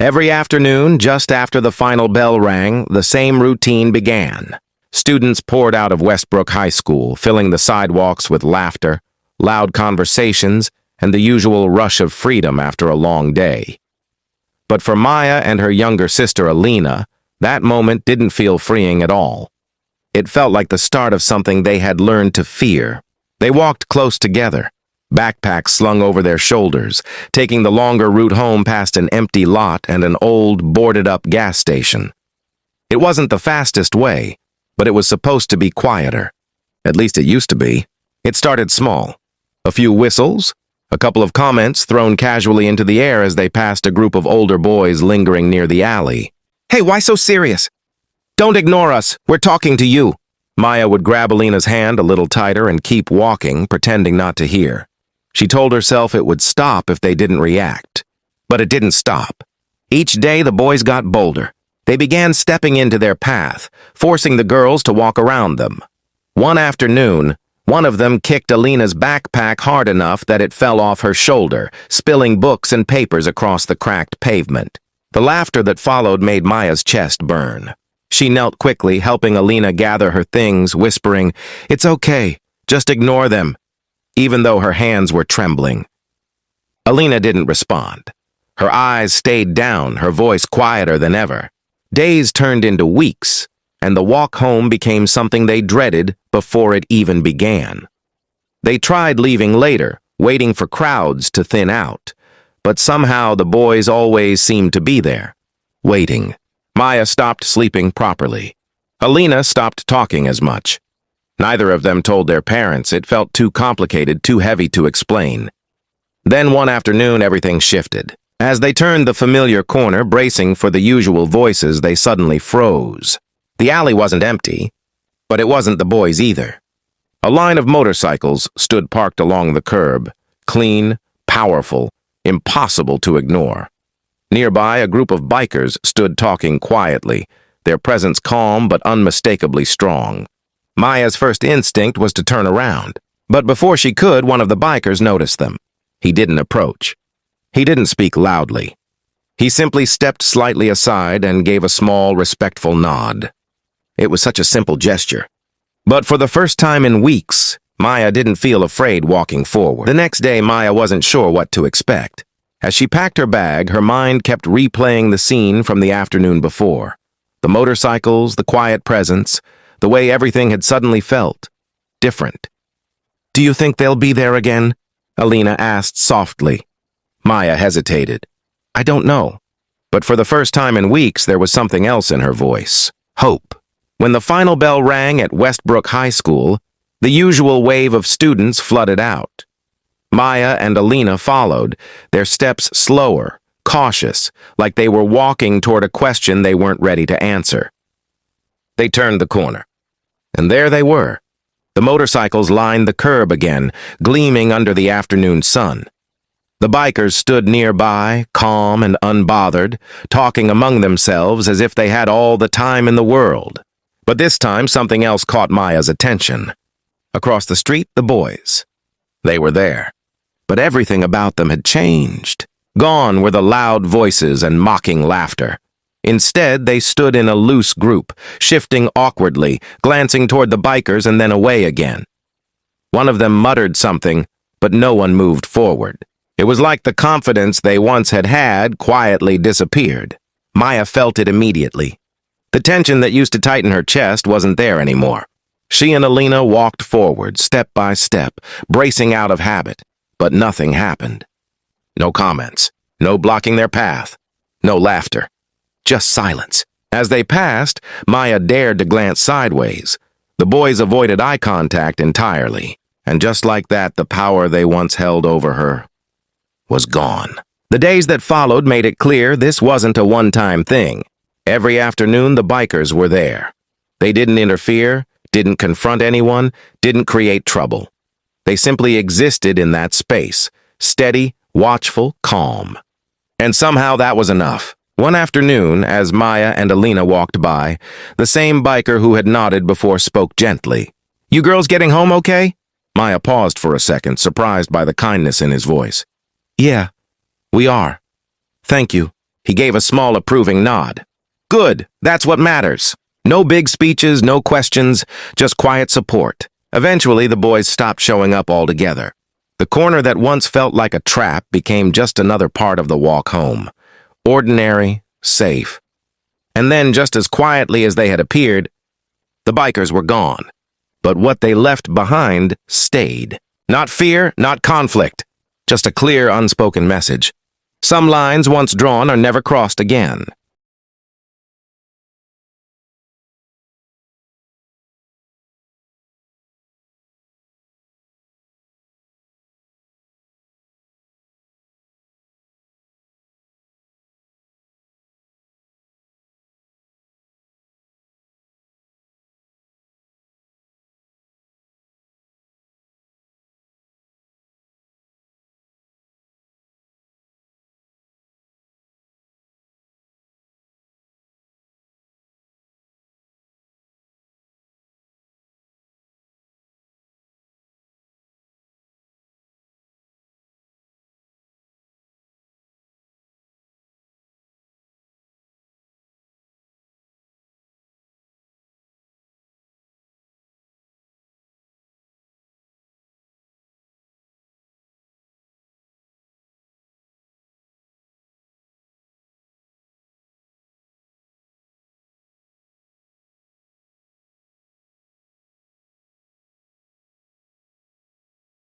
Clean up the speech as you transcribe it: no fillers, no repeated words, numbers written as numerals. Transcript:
Every afternoon, just after the final bell rang, the same routine began. Students poured out of Westbrook High School, filling the sidewalks with laughter, loud conversations, and the usual rush of freedom after a long day. But for Maya and her younger sister Alina, that moment didn't feel freeing at all. It felt like the start of something they had learned to fear. They walked close together, backpacks slung over their shoulders, taking the longer route home past an empty lot and an old, boarded-up gas station. It wasn't the fastest way, but it was supposed to be quieter. At least it used to be. It started small. A few whistles, a couple of comments thrown casually into the air as they passed a group of older boys lingering near the alley. "Hey, why so serious? Don't ignore us. We're talking to you." Maya would grab Alina's hand a little tighter and keep walking, pretending not to hear. She told herself it would stop if they didn't react. But it didn't stop. Each day the boys got bolder. They began stepping into their path, forcing the girls to walk around them. One afternoon, one of them kicked Alina's backpack hard enough that it fell off her shoulder, spilling books and papers across the cracked pavement. The laughter that followed made Maya's chest burn. She knelt quickly, helping Alina gather her things, whispering, "It's okay, just ignore them," even though her hands were trembling. Alina didn't respond. Her eyes stayed down, her voice quieter than ever. Days turned into weeks, and the walk home became something they dreaded before it even began. They tried leaving later, waiting for crowds to thin out, but somehow the boys always seemed to be there, waiting. Maya stopped sleeping properly. Alina stopped talking as much. Neither of them told their parents. It felt too complicated, too heavy to explain. Then one afternoon, everything shifted. As they turned the familiar corner, bracing for the usual voices, they suddenly froze. The alley wasn't empty, but it wasn't the boys either. A line of motorcycles stood parked along the curb, clean, powerful, impossible to ignore. Nearby, a group of bikers stood talking quietly, their presence calm but unmistakably strong. Maya's first instinct was to turn around, but before she could, one of the bikers noticed them. He didn't approach. He didn't speak loudly. He simply stepped slightly aside and gave a small, respectful nod. It was such a simple gesture. But for the first time in weeks, Maya didn't feel afraid walking forward. The next day, Maya wasn't sure what to expect. As she packed her bag, her mind kept replaying the scene from the afternoon before. The motorcycles, the quiet presence, the way everything had suddenly felt different. "Do you think they'll be there again?" Alina asked softly. Maya hesitated. "I don't know." But for the first time in weeks, there was something else in her voice. Hope. When the final bell rang at Westbrook High School, the usual wave of students flooded out. Maya and Alina followed, their steps slower, cautious, like they were walking toward a question they weren't ready to answer. They turned the corner. And there they were. The motorcycles lined the curb again, gleaming under the afternoon sun. The bikers stood nearby, calm and unbothered, talking among themselves as if they had all the time in the world. But this time, something else caught Maya's attention. Across the street, the boys. They were there. But everything about them had changed. Gone were the loud voices and mocking laughter. Instead, they stood in a loose group, shifting awkwardly, glancing toward the bikers and then away again. One of them muttered something, but no one moved forward. It was like the confidence they once had had quietly disappeared. Maya felt it immediately. The tension that used to tighten her chest wasn't there anymore. She and Alina walked forward, step by step, bracing out of habit. But nothing happened. No comments, no blocking their path, no laughter, just silence. As they passed, Maya dared to glance sideways. The boys avoided eye contact entirely, and just like that, the power they once held over her was gone. The days that followed made it clear this wasn't a one-time thing. Every afternoon, the bikers were there. They didn't interfere, didn't confront anyone, didn't create trouble. They simply existed in that space, steady, watchful, calm. And somehow that was enough. One afternoon, as Maya and Alina walked by, the same biker who had nodded before spoke gently. "You girls getting home okay?" Maya paused for a second, surprised by the kindness in his voice. "Yeah, we are. Thank you," He gave a small approving nod. Good, that's what matters. No big speeches, no questions, just quiet support. Eventually, the boys stopped showing up altogether. The corner that once felt like a trap became just another part of the walk home. Ordinary, safe. And then, just as quietly as they had appeared, the bikers were gone. But what they left behind stayed. Not fear, not conflict. Just a clear, unspoken message. Some lines once drawn are never crossed again.